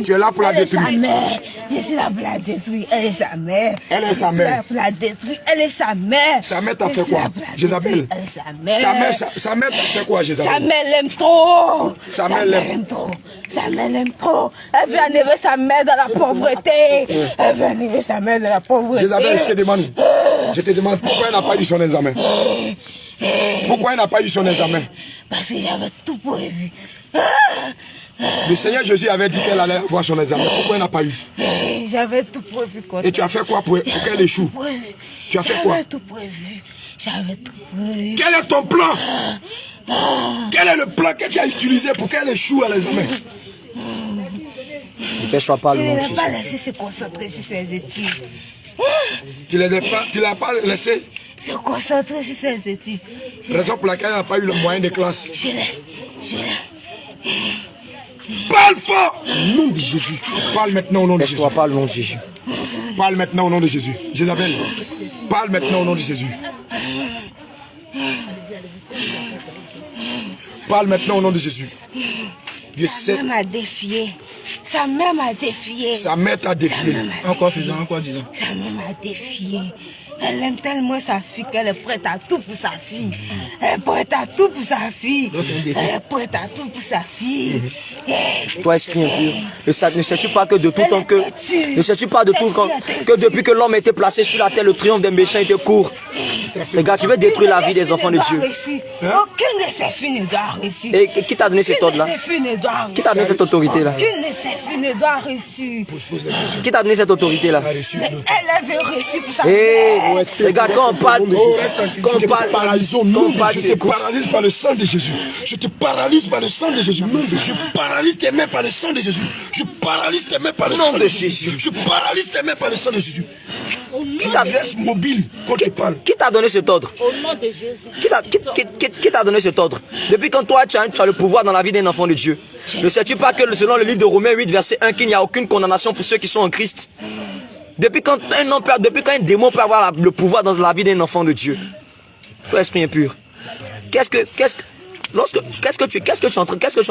Tu es là pour la détruire. Je suis là pour la détruire. Elle est sa mère. Elle est sa mère. Je suis là pour la détruire. Elle est sa mère. Sa mère t'a fait quoi, Jézabel? Elle est sa mère. Sa mère t'a fait quoi, Jézabel? Sa mère l'aime trop. Sa mère l'aime trop. Sa mère l'aime trop. Elle veut enlever sa mère dans la pauvreté. Elle veut enlever sa mère dans la pauvreté. Jézabel, je te demande pourquoi elle n'a pas eu son examen. Pourquoi elle n'a pas eu son examen? Parce que j'avais tout prévu. Le Seigneur Jésus avait dit qu'elle allait avoir son examen. Pourquoi elle n'a pas eu? J'avais tout prévu. Et tu as fait quoi pour qu'elle échoue? Tu as fait quoi? J'avais tout prévu. J'avais tout prévu. Quel est ton plan? Quel est le plan que tu as utilisé pour qu'elle échoue à l'examen? Ne pêche-toi pas le nom de Je Jésus. ne l'ai pas laissé se concentrer sur ses études. Tu ne l'as pas laissé? Se concentrer sur ses études. Raison pour laquelle elle n'a pas eu le moyen de classe. Je l'ai. Parle fort! Au nom de Jésus. Parle maintenant au nom de Jésus. Pêche-toi pas le nom de Jésus. Parle maintenant au nom de Jésus. Jézabel, parle maintenant au nom de Jésus. Parle maintenant au nom de Jésus. Sa mère m'a défié. Sa mère m'a défié. Sa mère t'a défié. Encore faisant, encore disant. Sa mère m'a défié. Elle aime tellement sa fille qu'elle est prête à tout pour sa fille. Elle est prête à tout pour sa fille. Elle est prête à tout pour sa fille. Toi, esprit impur, ne sais-tu pas que de tout temps que... Ne sais-tu pas de tout temps que depuis que l'homme a été placé sur la terre, le triomphe des méchants était court. Regarde, tu veux détruire la vie des enfants de Dieu. Aucune de ses filles ne doit réussir. Et qui t'a donné cet ordre-là? Qui t'a donné cette autorité-là? Aucune de ses filles ne doit réussir. Qui t'a donné cette autorité-là? Elle veut réussir pour sa regarde, quand on parle... Je te paralyse par le sang de Jésus. Je te paralyse par le sang de Jésus. Je paralyse tes mains par le sang de Jésus. Je paralyse tes mains par le sang de Jésus. Je paralyse tes mains par le sang de Jésus. Qui t'a mobile quand tu parles? Qui t'a donné cet ordre? Au nom de Jésus. Qui t'a donné cet ordre? Depuis quand toi tu as le pouvoir dans la vie d'un enfant de Dieu? Ne sais-tu pas que selon le livre de Romains 8 verset 1 qu'il n'y a aucune condamnation pour ceux qui sont en Christ? Depuis quand un démon peut avoir le pouvoir dans la vie d'un enfant de Dieu? Toi esprit impur. Qu'est-ce que tu es en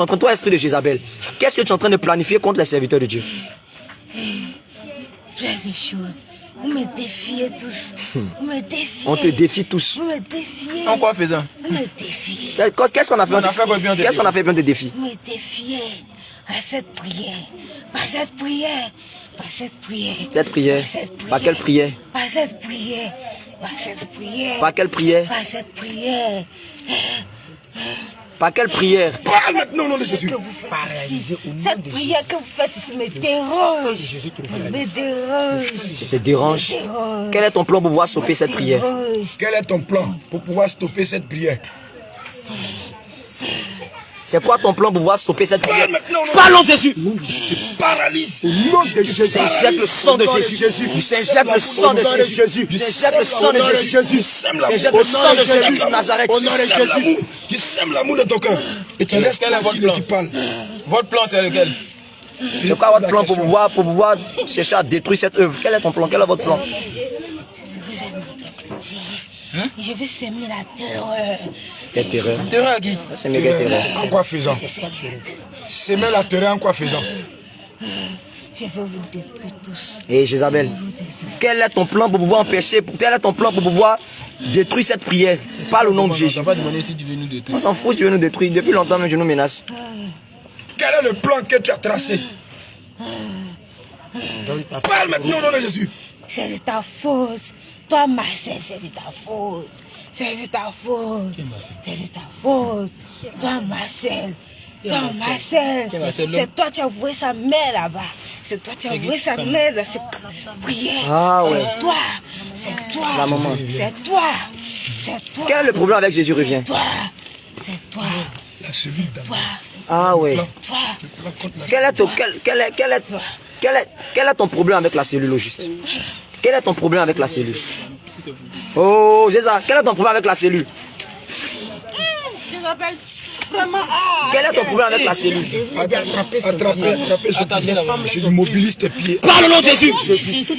train, toi esprit de Jézabel, qu'est-ce que tu es en train de planifier contre les serviteurs de Dieu? Vous me défiez tous. Vous me défiez. On te défie tous. Vous me défiez. En quoi faisant? Vous me défiez. Qu'est-ce qu'on a fait? Qu'est-ce qu'on a fait bien de défis? Vous me défiez à cette prière. Par cette prière. Par cette prière. Cette prière. Par quelle prière? Par cette prière. Par cette prière. Par quelle prière? Par cette prière. Par quelle prière? Parle maintenant au nom de Jésus. Cette prière que vous faites ici me dérange. Me dérange. Ça te dérange? Quel est ton plan pour pouvoir stopper cette prière? Quel est ton plan pour pouvoir stopper cette prière? C'est quoi ton plan pour pouvoir stopper cette prière? Parlons Jésus. Je te paralyse. Au nom de Jésus. Jette le sang de Jésus. Jette le sang de Jésus. Jette le sang de Jésus. Jette le sang de Jésus de Nazareth. Au nom de Jésus. Tu sèmes l'amour de ton cœur. Et tu restes tranquille et tu parles. Votre plan, c'est lequel? C'est quoi votre plan pour pouvoir chercher à détruire cette œuvre? Quel est ton plan? Quel est votre plan? Je vais semer la terreur. Quelle terreur? Terreur à qui? C'est méga terreur. En quoi faisant? Semer la terreur en quoi faisant? Je vais vous détruire tous. Et Jézabel, quel est ton plan pour pouvoir empêcher, quel est ton plan pour pouvoir détruire cette prière? Parle au nom de Jésus. On va pas demander si tu veux nous détruire. On s'en fout si tu veux nous détruire. Depuis longtemps, même je nous menace. Quel est le plan que tu as tracé? Parle maintenant au nom de Jésus. C'est de ta faute. Toi, Marcel, c'est de ta faute. C'est de ta faute. C'est de ta faute. Toi, Marcel. Toi, Marcel. C'est toi qui as voué sa mère là-bas. C'est toi qui as voué sa mère dans cette prière. Ah ouais. C'est toi. C'est toi. La maman. C'est toi. C'est toi. Quel est le problème avec Jésus revient? Toi. C'est toi. La cellule d'abord. Ah ouais. Toi. Quel est ton problème avec la cellule au juste? Quel est ton problème avec la cellule? Oh, c'est ça. Quel est ton problème avec la cellule? Je m'appelle vraiment. Quel est ton problème avec la cellule? Attrapez je mobilise tes pieds. Parle au nom de Jésus.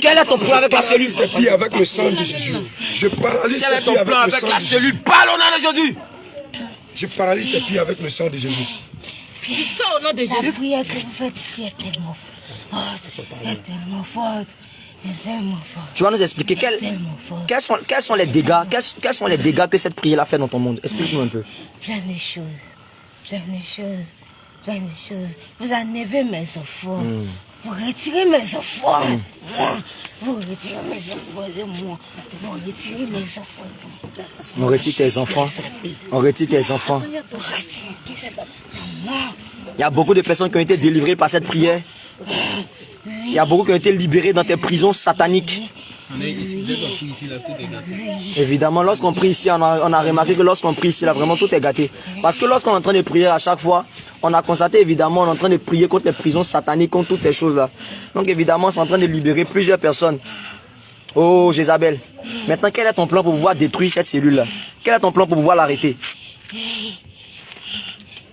Quel est ton problème avec la cellule? Tes pieds avec le sang de Jésus. Je paralyse Quel est tes ton pieds plan avec le avec sang la de Jésus. cellule? Parle au nom de Jésus. Je paralyse tes pieds avec le sang de Jésus. Sors au nom de La Jésus. prière que vous faites ici est tellement forte. Elle est tellement forte. Elle est tellement forte. Tu vas nous expliquer Tellement forte. quels sont les dégâts, quels sont les dégâts que cette prière a fait dans ton monde. Explique-nous un peu. Plein de choses. Plein de choses. Plein de choses. Vous enlevez mes enfants. Vous retirez mes enfants. Moi. Vous retirez mes enfants de moi. Vous retirez mes enfants de moi. On retire tes enfants. On retire tes enfants. Vous retirez mes enfants de moi. Il y a beaucoup de personnes qui ont été délivrées par cette prière. Il y a beaucoup qui ont été libérés dans tes prisons sataniques. On est ici, dès qu'on prie ici, là, tout est gâté. Évidemment, lorsqu'on prie ici, on a remarqué que lorsqu'on prie ici, là, vraiment tout est gâté. Parce que lorsqu'on est en train de prier à chaque fois, on a constaté évidemment, on est en train de prier contre les prisons sataniques, contre toutes ces choses-là. Donc évidemment, c'est en train de libérer plusieurs personnes. Oh, Jézabel. Maintenant, quel est ton plan pour pouvoir détruire cette cellule-là? Quel est ton plan pour pouvoir l'arrêter?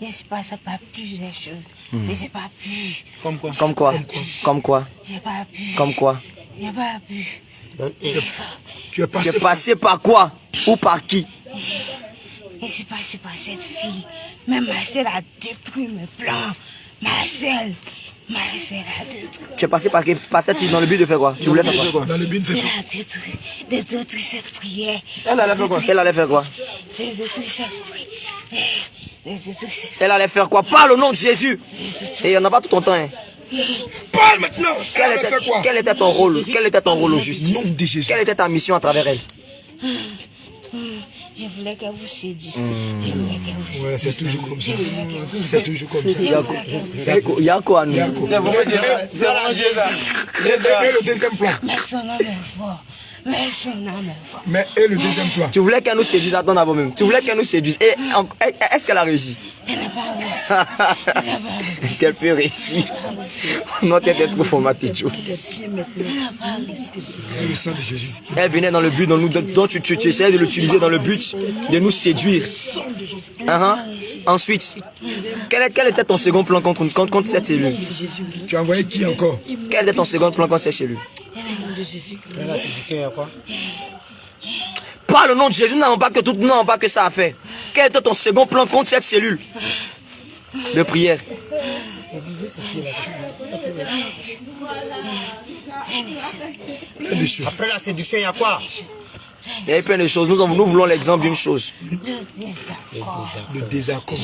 Il se passe pas plusieurs choses. Mais j'ai pas pu. Comme quoi? Comme quoi? Comme quoi? J'ai pas pu. Comme quoi? J'ai pas pu. Tu es Tu es passé par quoi? Ou par qui? Il s'est passé par cette fille. Mais Marcel a détruit mes plans. Marcel a détruit. Tu es passé par cette fille dans le but de faire quoi? Tu voulais faire quoi? dans le but de Il faire. a détruit cette prière. Elle allait faire quoi? Elle allait faire quoi? Il a détruit cette prière. Il a détruit cette Elle allait faire quoi? Parle au nom de Jésus. Et il n'y en a pas tout ton temps. Hein. Parle maintenant. Elle a fait quoi? Quel était ton rôle? Quel était ton rôle au juste? Nom de Jésus. Quelle était ta mission à travers elle? Je voulais qu'elle vous séduise. Je voulais qu'elle vous séduise. Ouais, c'est toujours comme ça. Je voulais qu'elle vous C'est toujours comme ça. Il y a quoi à nous? C'est vraiment Jésus. C'est vraiment Jésus. Et le deuxième plan. Mais son âme est fort. Mais son âme est fort. Mais et le deuxième plan. Tu voulais qu'elle nous séduise, attends d'abord même. Tu voulais qu'elle nous séduise. Et est-ce qu'elle a réussi? Elle n'a pas réussi. Elle n'a pas réussi. Est-ce qu'elle peut réussir? Notre tête est trop formatée, Joe. Elle n'a pas réussi. C'est le sang de Jésus. Elle venait dans le but dont tu essayais de l'utiliser dans le but de nous séduire. Ensuite, quel était ton second plan contre cette cellule? Tu as envoyé qui encore? Quel était ton second plan contre cette cellule? La séduction, il y a quoi? Parle au nom de Jésus, nous n'avons pas que ça à faire. Quel était ton second plan contre cette cellule de prière? Plein de choses. Après la séduction, il y a quoi? Il y a plein de choses. Nous voulons l'exemple d'une chose. Le désaccord.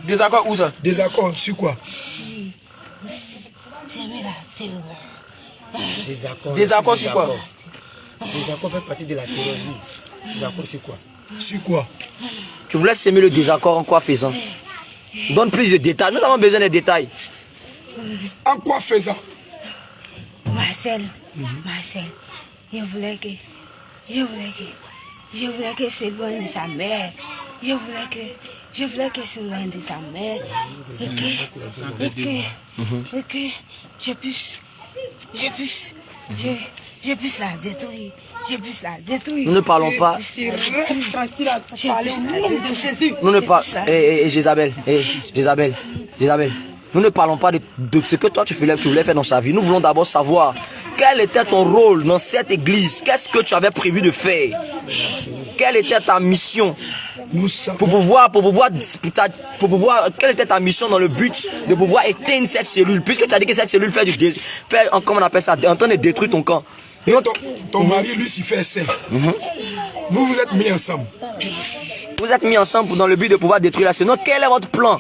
Désaccord où ça? Désaccord sur quoi? C'est la terreur. Désaccord sur quoi? Désaccord fait partie de la terreur. Désaccord sur quoi? Sur quoi? Tu voulais s'aimer le désaccord en quoi faisant? Donne plus de détails. Nous avons besoin des détails. En quoi faisant? Marcel, je voulais que s'éloigne de sa mère. Je voulais que s'éloigne de sa mère. Et que je puisse la détruire. Nous ne parlons pas. Nous ne parlons. Jézabel. Jézabel. Nous ne parlons pas de ce que toi tu voulais faire dans sa vie. Nous voulons d'abord savoir quel était ton rôle dans cette église. Qu'est-ce que tu avais prévu de faire? Quelle était ta mission? Pour pouvoir, quelle était ta mission dans le but de pouvoir éteindre cette cellule? Puisque tu as dit que cette cellule fait comment on appelle ça, en train de détruire ton camp. Et ton mari, Lucifer, sait. Vous vous êtes mis ensemble. Vous êtes mis ensemble dans le but de pouvoir détruire la cellule. Donc, quel est votre plan?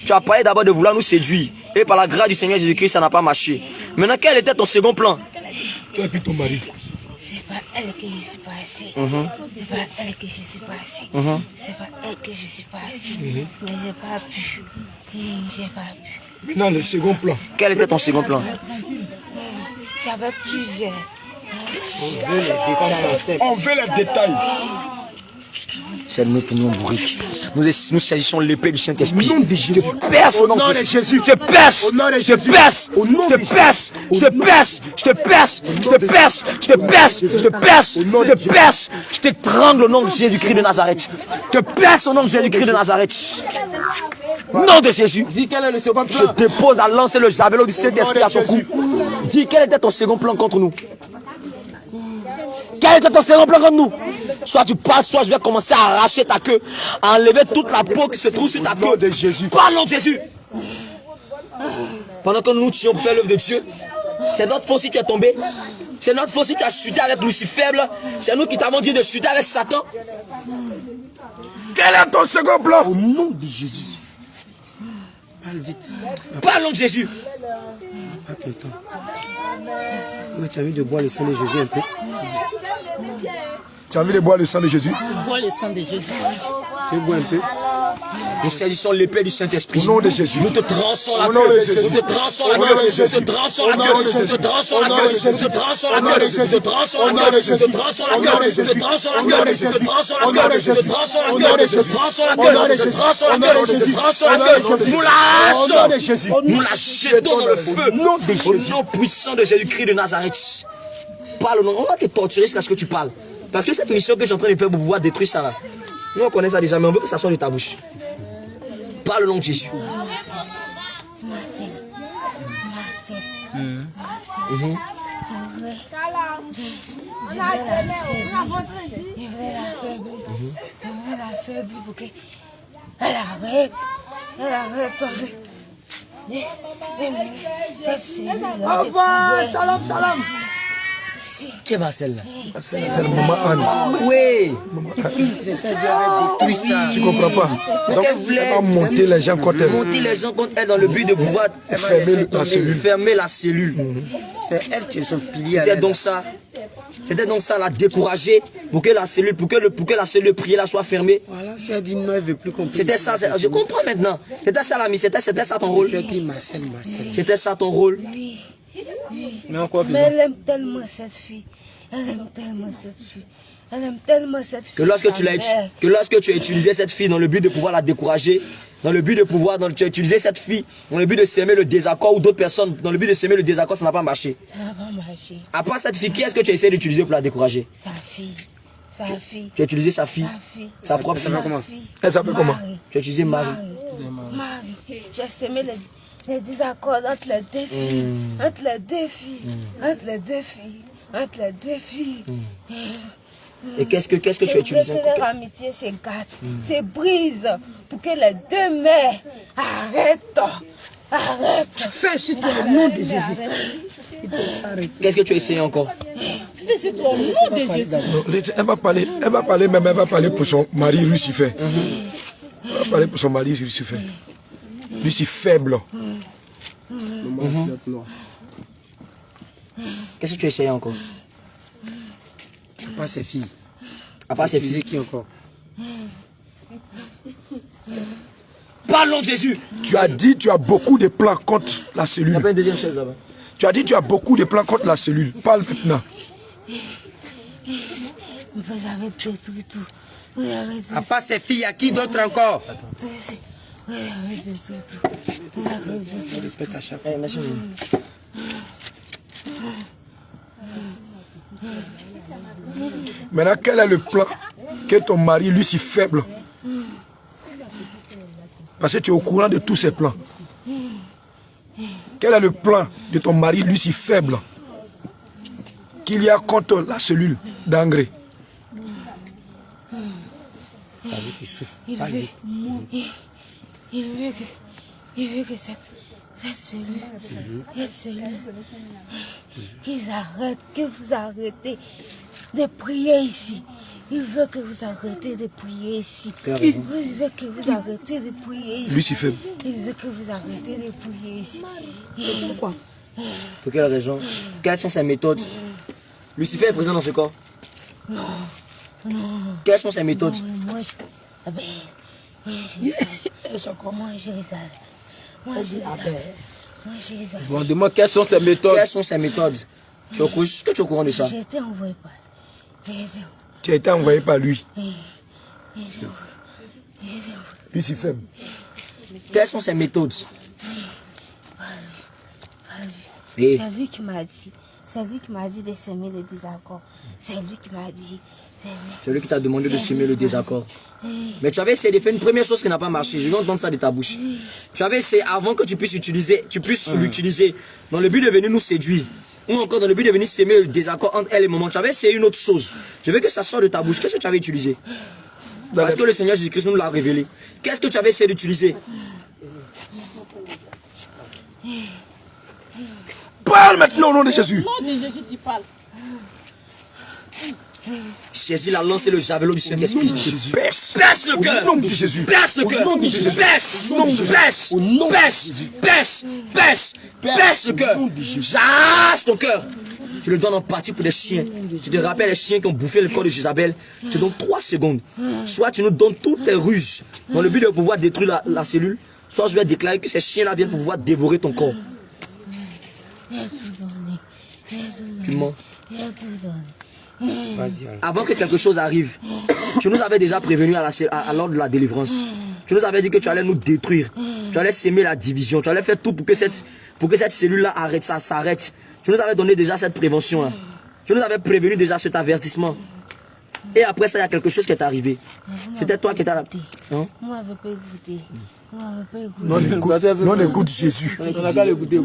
Tu as parlé d'abord de vouloir nous séduire. Et par la grâce du Seigneur Jésus-Christ, ça n'a pas marché. Maintenant, quel était ton second plan? Toi et puis ton mari. C'est pas elle que je suis passée. C'est pas elle que je suis passée. C'est pas elle que je suis passée. Mais j'ai pas pu. J'ai pas pu. Maintenant, le second plan. Quel était ton second plan? J'avais plusieurs. On veut les détails. C'est notre opinion bourrique. Nous saisissons l'épée du Saint-Esprit. Je te perce au nom de Jésus. Je te perce. Je te perce. Je te perce. Je te perce. Je te perce. Je te perce. Je te perce. Je te perce. Je te perce. Je t'étrangle au nom de Jésus-Christ de Nazareth. Je te perce au nom de Jésus-Christ de Nazareth. Nom de Jésus. Dis quel est le second plan? Je dépose à lancer le javelot du Saint-Esprit à ton cou. Dis quel était ton second plan contre nous? Quel était ton second plan contre nous? Soit tu parles, soit je vais commencer à arracher ta queue, à enlever toute la peau qui se trouve sur ta queue. Au nom de Jésus. Parle au nom de Jésus. Pendant que nous tuons pour faire l'œuvre de Dieu, c'est notre faute si tu es tombé. C'est notre faute si tu as chuté avec Lucifer. C'est nous qui t'avons dit de chuter avec Satan. Quel est ton second plan? Au nom de Jésus. Parle vite. Parle au nom de Jésus. Pas ton temps. Moi, tu as envie de boire le sang de Jésus un peu? Tu as envie de boire le sang de Jésus? Bois le sang de Jésus. Tu veux boire un peu? Nous saisissons l'épée du Saint-Esprit. Au nom de Jésus. Nous te tranchons la Au nom queue. de Jésus. Nous te tranchons la Au nom queue. de Nous Jésus. te tranchons la Au nom queue. de Jésus. Nous te tranchons la Au nom queue. de Jésus. Nous te tranchons la Au nom queue. de Nous te Jésus. tranchons Au la nom queue. de Nous te Jésus. tranchons la Au nom queue. de Nous te Jésus. tranchons la Au nom queue. de Nous te Jésus. tranchons la Au nom queue. de Nous te Jésus. tranchons la Au queue. nom de Nous te Jésus. tranchons la Au queue. nom de Nous te Jésus. tranchons la Au nom queue. de Nous te Jésus. tranchons la Au nom de queue. Jésus. Nous Au la nom de Jésus. nous la jetons dans le feu. Au nom puissant de Jésus-Christ de Nazareth. Parle au nom. On va te torturer jusqu'à ce que tu parles. Parce que cette mission que je suis en train de faire pour pouvoir détruire ça là. Nous on connaît ça déjà, mais on veut que ça sorte de ta bouche. Parle au nom de Jésus. Pour qu'elle arrête. Elle arrête. Au revoir, Shalom, shalom. Qui est Marcel là? C'est le maman Anne. Oui. C'est ça, Dieu a détruit ça. Tu comprends pas? Donc, qu'elle voulait. elle va monter les gens contre elle. Monter les gens contre elle dans le but de pouvoir fermer la cellule. C'est elle qui est son pilier. C'était donc ça la décourager pour que la cellule, pour que la cellule de prière soit fermée. Voilà, si elle dit non, elle veut plus comprendre. C'était ça, je comprends maintenant. C'était ça l'ami, c'était ça ton rôle. Marcel. C'était ça ton rôle. Oui. Mais encore Mais elle aime tellement cette fille. Elle aime tellement cette fille. Elle aime tellement cette fille. Que lorsque tu as utilisé cette fille dans le but de pouvoir la décourager, dans le but de pouvoir, tu as utilisé cette fille dans le but de s'aimer le désaccord ou d'autres personnes, dans le but de s'aimer le désaccord, ça n'a pas marché. Ça n'a pas marché. À part cette fille, qui est-ce que tu as essayé d'utiliser pour la décourager? Sa fille. Sa fille. Tu as utilisé sa fille. Sa fille. Sa propre fille. Elle s'appelle comment? Tu as utilisé Marie. Marie. J'ai semé les désaccords entre les deux filles. Entre les deux filles. Entre les deux filles. Entre les deux filles. Et qu'est-ce que tu as utilisé? Que leur amitié se gâte, se brise, pour que les deux mères arrêtent. Fais sur toi au nom de Jésus. Qu'est-ce que tu as essayé encore? Fais sur toi au nom de Jésus. Elle va parler, même elle va parler pour son mari Lucifer. Elle va parler pour son mari Lucifer. Lucifer faible. Qu'est-ce que tu as essayé encore? À part ses filles. À part ses filles. Qui encore? Parlons de Jésus. Tu as dit tu as beaucoup de plans contre la cellule. Il y a pas une deuxième chaise là-bas. Tu as dit tu as beaucoup de plans contre la cellule. Parle maintenant. Vous avez détruit tout. Vous avez détruit À part ses filles, il y a qui d'autre encore? tout. Vous avez détruit tout. Vous avez détruit tout. Répète à chaque fois. Merci. Maintenant, quel est le plan que ton mari, lui, si faible? Parce que tu es au courant de tous ses plans. Quel est le plan de ton mari, lui, si faible qu'il y a contre la cellule d'engrais? Il veut que cette cellule, qu'ils arrêtent, que vous arrêtez de prier ici. Il veut que vous arrêtez de prier ici. Il veut que vous arrêtez de prier ici. Lui, si faible. Il veut que vous arrêtez de prier ici. Pourquoi? Pour quelle raison? Quelles sont ses méthodes? Lucifer est présent dans ce corps? Non. Quelles sont ses méthodes? Moi, Bon, demande quelles sont ses méthodes. Quelles sont ses méthodes? Est-ce que tu es au courant de ça? j'ai été envoyé par Tu as été envoyé par lui. Lui, si faible. Quelles sont ses méthodes? Et C'est lui qui m'a dit. C'est lui qui m'a dit de s'aimer le désaccord. C'est lui qui m'a dit. c'est lui qui t'a demandé de semer le désaccord. Mais tu avais essayé de faire une première chose qui n'a pas marché. Je vais entendre ça de ta bouche. Tu avais essayé avant que tu puisses l'utiliser dans le but de venir nous séduire. ou encore dans le but de venir s'aimer le désaccord entre elle et maman, tu avais essayé une autre chose. Je veux que ça sorte de ta bouche. Qu'est-ce que tu avais utilisé? Parce que le Seigneur Jésus-Christ nous l'a révélé. Qu'est-ce que tu avais essayé d'utiliser? Parle maintenant au nom de Jésus. Au nom de Jésus, tu parles. Saisis la lance et le javelot du Saint-Esprit. Perce. Perce le cœur. Au nom de Jésus. Perce le cœur. Perce le cœur. J'arrache ton cœur. Je le donne en partie pour des chiens. Je te rappelle les chiens qui ont bouffé le corps de Jézabel. Je te donne 3 secondes. Soit tu nous donnes toutes tes ruses dans le but de pouvoir détruire la cellule, soit je vais déclarer que ces chiens-là viennent pour pouvoir dévorer ton corps. Tu mens. Avant que quelque chose arrive, tu nous avais déjà prévenu à l'ordre de la délivrance. Tu nous avais dit que tu allais nous détruire. Tu allais s'aimer la division. Tu allais faire tout pour que cette cellule-là arrête, ça s'arrête. Tu nous avais donné déjà cette prévention-là. Tu nous avais prévenu déjà cet avertissement. Et après ça, il y a quelque chose qui est arrivé. C'était toi qui étais là. Moi, je ne peux pas écouter. Non, écoute Jésus. On n'a qu'à l'écouter.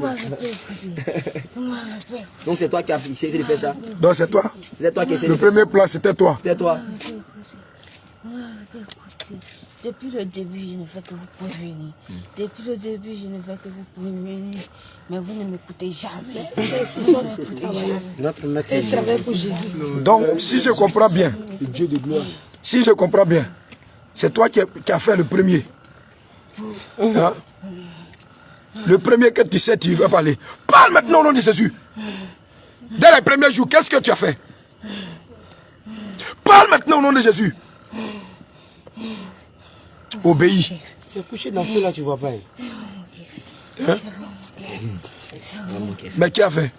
Donc c'est toi qui as essayé de faire ça. Donc c'est toi. C'était toi qui essayé de Le faire ça. premier plan, c'était toi. C'était toi. Depuis le début, je ne fais que vous prévenir. Depuis le début, je ne fais que vous prévenir. Mais vous ne m'écoutez jamais. Notre maître, c'est Jésus. Donc, si je comprends bien, Dieu de gloire. si je comprends bien, c'est toi qui as fait le premier. Hein? Le premier que tu sais, tu veux parler. Parle maintenant au nom de Jésus. Dès les premiers jours, qu'est-ce que tu as fait? Parle maintenant au nom de Jésus. Obéis. Tu es couché dans le feu là, tu vois pas. Hein? Mais qui a fait?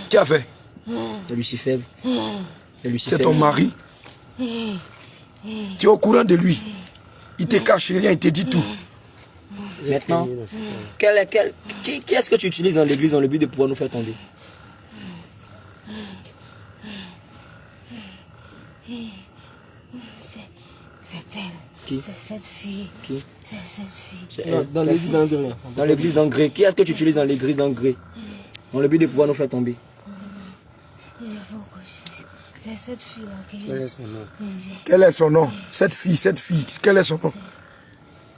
Qui a fait? C'est Lucifer. C'est ton mari. Tu es au courant de lui. Il te cache rien, il te dit tout. Maintenant, qui est-ce que tu utilises dans l'église dans le but de pouvoir nous faire tomber? C'est elle. Qui? C'est cette fille. Qui? C'est cette fille. C'est elle. Dans l'église d'Angré. Dans l'église d'Angré. Qui est-ce que tu utilises dans l'église d'Angré? Dans le but de pouvoir nous faire tomber. C'est cette fille-là que Quel est son nom? Quel est son nom? Cette fille, quel est son nom?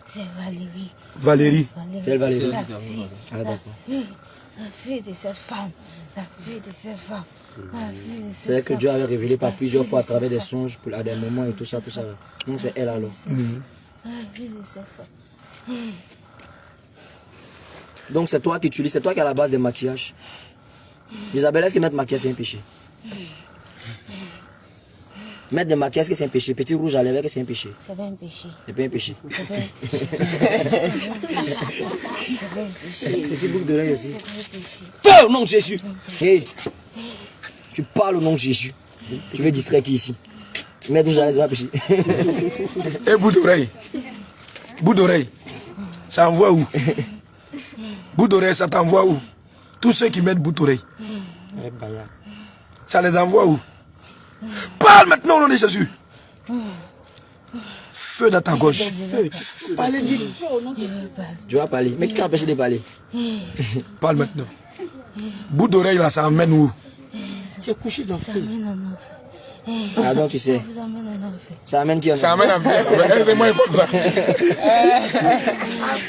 C'est Valérie. Valérie. C'est elle, Valérie. La fille, Ah, d'accord. la fille de cette femme. La fille de cette femme. C'est elle que Dieu avait révélé par plusieurs fois à travers des songes, à des moments et tout ça, tout ça. Donc c'est elle alors. La fille de cette femme. Donc c'est toi qui utilises, c'est toi qui as la base des maquillages. Isabelle, est-ce que mettre maquillage c'est un péché? Mettre des maquillages, est-ce que c'est un péché? Petit rouge à lèvres, est-ce que c'est un péché? C'est pas un péché. C'est pas un péché. C'est pas un péché. Petit boucle d'oreille aussi. C'est pas un péché. Feu au nom de Jésus. Hey, tu parles au nom de Jésus. Tu veux distraire qui ici? Mettre rouge à lèvres, c'est pas péché. Et bout d'oreille. Bout d'oreille. Ça envoie où? Bout d'oreille, ça t'envoie où? Tous ceux qui mettent bout d'oreille. Ça les envoie où? Parle maintenant au nom de Jésus. Feu dans ta gorge. Allez vite. Tu vas parler. Mais qui t'a empêché de parler? Parle maintenant. Bout d'oreille là, ça emmène où? Tu es couché dans le feu. Ah donc tu sais. Vous amène en enfer. Ça amène qui en Ça amène à faire. Regardez-moi un peu ça.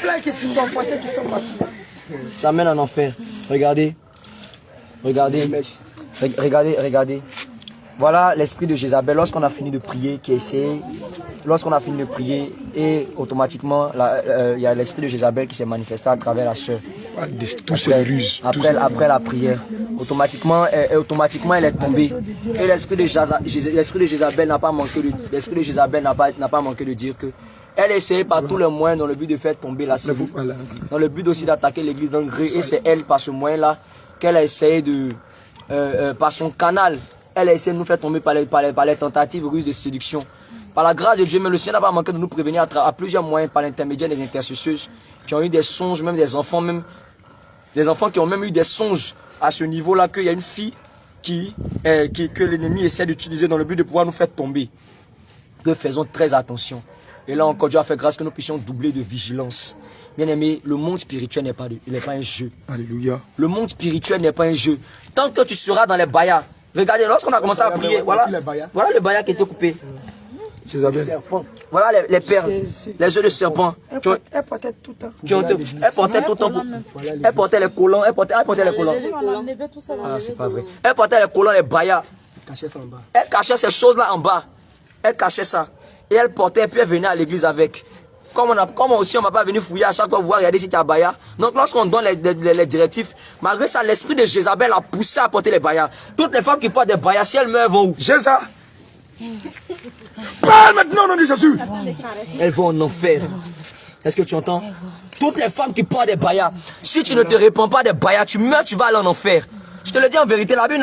Plein qui sont emportés, qui sont partis. Ça amène en enfer. Regardez. Regardez. Regardez, regardez. Voilà l'esprit de Jézabel. Lorsqu'on a fini de prier, qui a essayé, lorsqu'on a fini de prier, et automatiquement, il y a l'esprit de Jézabel qui s'est manifesté à travers la sœur. Tous ces ruses. Après la prière. Automatiquement, elle est tombée. Et l'esprit de Jézabel n'a pas manqué de dire que elle essayait par tous les moyens dans le but de faire tomber la cellule. Dans le but aussi d'attaquer l'église d'Angré. Et c'est elle, par ce moyen-là, qu'elle a essayé de, par son canal, elle a essayé de nous faire tomber par les tentatives russes de séduction. Par la grâce de Dieu, mais le Seigneur n'a pas manqué de nous prévenir à plusieurs moyens, par l'intermédiaire des intercesseuses, qui ont eu des songes, même des enfants qui ont même eu des songes à ce niveau-là, qu'il y a une fille que l'ennemi essaie d'utiliser dans le but de pouvoir nous faire tomber. Que faisons très attention. Et là encore, Dieu a fait grâce que nous puissions doubler de vigilance. Bien aimé, le monde spirituel n'est pas un jeu. Alléluia. Le monde spirituel n'est pas un jeu. Tant que tu seras dans les bayas, regardez, lorsqu'on a commencé à prier, voilà le baya qui était coupé. Voilà les perles, les œufs de serpent. Elle portait tout le temps. Elle portait tout le temps. Elle portait les collants. Elle portait les collants. Ah, c'est pas vrai. Elle portait les collants, les bayas. Elle cachait ces choses-là en bas. Elle cachait ça. Et elle portait, puis elle venait à l'église avec. Comme aussi on ne va pas venir fouiller à chaque fois, voir, regarder si tu as baya. Donc lorsqu'on donne les directives, malgré ça, l'esprit de Jézabel a poussé à porter les bayas. Toutes les femmes qui portent des bayas, si elles meurent, vont où? Jésus. Parle maintenant au nom de Jésus. Elles vont en enfer. Est-ce que tu entends? Toutes les femmes qui portent des bayas, si tu ne te répands pas des bayas, tu meurs, tu vas aller en enfer. Je te le dis en vérité, la Bible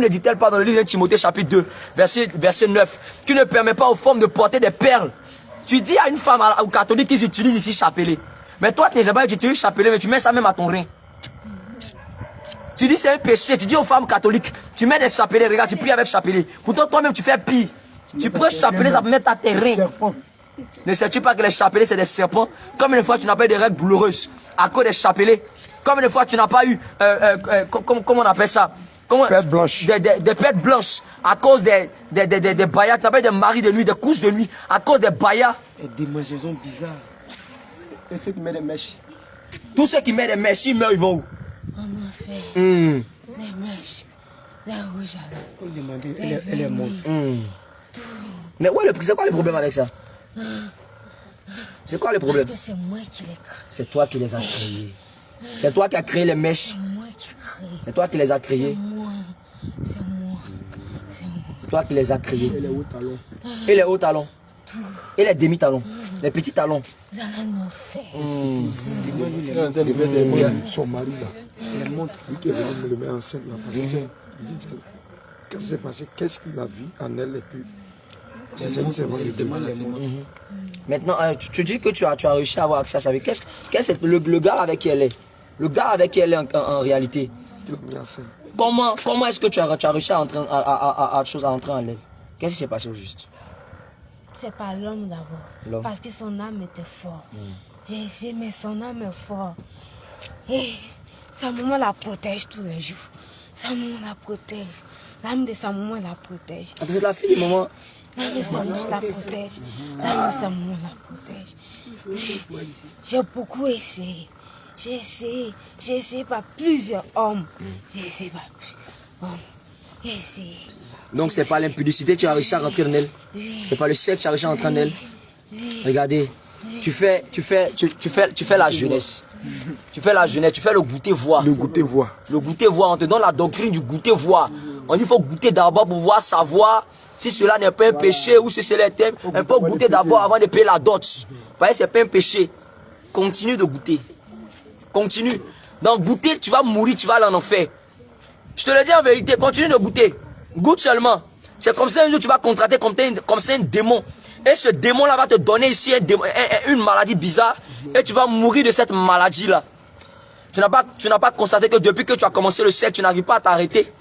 ne dit-elle pas dans le livre de Timothée chapitre 2, verset 9, tu ne permets pas aux femmes de porter des perles. Tu dis à une femme ou catholique qu'ils utilisent ici chapelet. Mais toi, tu n'es pas, tu utilises chapelet, mais tu mets ça même à ton rein. Tu dis c'est un péché, tu dis aux femmes catholiques, tu mets des chapelets, regarde, tu pries avec chapelet. Pourtant, toi-même, tu fais pire. Tu prends chapelet, ça peut mettre à tes reins. Ne sais-tu pas que les chapelets, c'est des serpents? Comme une fois, tu n'as pas eu des règles douloureuses à cause des chapelets. Comme une fois, tu n'as pas eu, comment on appelle ça? Pète blanche. Des pètes blanches à cause des bayas. Tu n'as pas eu des maris de nuit, des couches de nuit à cause des bayas. Et des mangeaisons bizarres. Et ceux qui mettent des mèches. Tous ceux qui mettent des mèches, s'ils meurent, ils vont où? En enfer. Mm. Les mèches. Les rouges à la. Faut lui demander, elle est morte. Mais ouais, c'est quoi le problème avec ça? C'est quoi le problème? Parce que c'est moi qui les crée. C'est toi qui les as créés. C'est toi qui as créé les mèches. C'est moi qui crée. C'est toi qui les as C'est créés. moi. C'est moi. C'est moi. C'est toi qui les as créés. Et les hauts talons. Et les hauts talons. Et les demi-talons. Les petits talons. Vous allez nous faire. Il est en train de faire ses prières. Son mari là, elle montre, lui qui est venu me le mettre enceinte là, parce que c'est, quand c'est passé, qu'est-ce qu'il a vu en elle et puis, c'est Maintenant, tu dis que tu as réussi à avoir accès à sa vie. Qu'est-ce que le gars avec qui elle est? Le gars avec qui elle est en réalité. Comment est-ce que tu as réussi à entrer en elle? Qu'est-ce qui s'est passé au juste? C'est pas l'homme d'abord. Parce que son âme était forte. J'ai essayé, mais son âme est forte. Et sa maman la protège tous les jours. Sa maman la protège. L'âme de sa maman la protège. C'est la fille du maman. L'âme de sa maman la protège. L'âme de sa maman la protège. J'ai beaucoup essayé. J'ai essayé par plusieurs hommes. J'ai essayé par plusieurs hommes. J'ai essayé. Donc c'est pas l'impudicité que tu as réussi à rentrer en elle. C'est pas le sexe que tu as réussi à rentrer en elle. Regardez, tu fais la jeunesse. Tu fais la jeunesse, tu fais le goûter-voir. Le goûter-voir. Le goûter-voir, on te donne la doctrine du goûter-voir. On dit qu'il faut goûter d'abord pour pouvoir savoir si cela n'est pas un péché ou si cela est un peu goûter d'abord avant de payer la dot. Vous voyez, c'est pas un péché. Continue de goûter. Continue. Dans goûter, tu vas mourir, tu vas aller en enfer. Je te le dis en vérité, continue de goûter. Goûte seulement. C'est comme ça un jour tu vas contracter comme c'est un démon. Et ce démon-là va te donner ici une maladie bizarre. Et tu vas mourir de cette maladie-là. Tu n'as pas constaté que depuis que tu as commencé le sexe, tu n'arrives pas à t'arrêter.